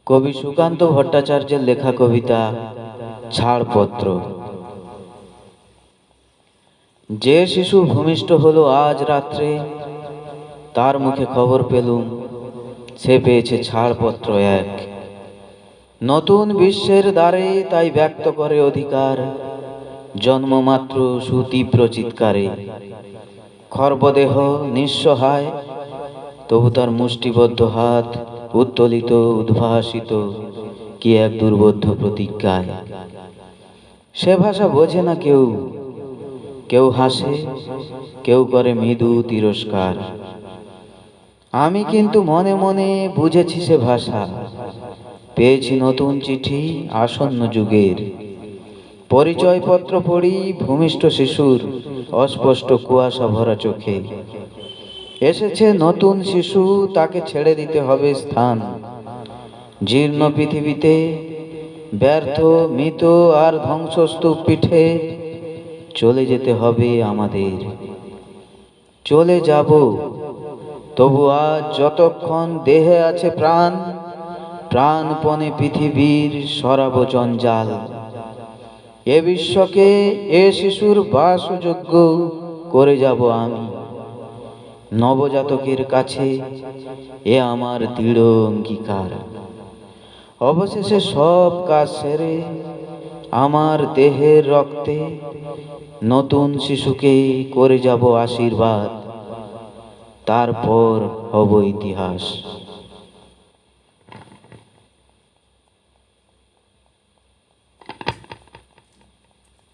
কবি সুকান্ত ভট্টাচার্যের লেখা কবিতা ছাড়পত্র। যে শিশু ভূমিষ্ঠ হলো আজ রাত্রে, তার মুখে খবর পেলুম সে পেয়েছে ছাড়পত্র এক। নতুন বিশ্বের দ্বারে তাই ব্যক্ত করে অধিকার, জন্মমাত্র সুতীব্র চিৎকারে। খর্বদেহ নিঃসহায়, তবু তার মুষ্টিবদ্ধ হাত উত্তোলিত উদ্ভাসিত কি এক দুর্বোধ্য প্রতিজ্ঞায়। সে ভাষা বোঝে না কেউ, কেউ হাসে, কেউ করে মৃদু তিরস্কার। আমি কিন্তু মনে মনে বুঝেছি সে ভাষা, পেয়েছি নতুন চিঠি আসন্ন যুগের। পরিচয়পত্র পড়ি ভূমিষ্ঠ শিশুর অস্পষ্ট কুয়াশা ভরা চোখে। এসেছে নতুন শিশু, তাকে ছেড়ে দিতে হবে স্থান। জীর্ণ পৃথিবীতে ব্যর্থ মৃত আর ধ্বংসস্তূপ পিঠে চলে যেতে হবে আমাদের। চলে যাব, তবু আজ যতক্ষণ দেহে আছে প্রাণ, প্রাণপণে পৃথিবীর সরাব জঞ্জাল। এ বিশ্বকে এ শিশুর বাসযোগ্য করে যাব আমি। নবজাতকের কাছে এ আমার দৃঢ় অঙ্গীকার। অবশেষে সব কাজ সেরে আমার দেহের রক্তে নতুন শিশুকে করে যাব আশীর্বাদ। তারপর হব ইতিহাস।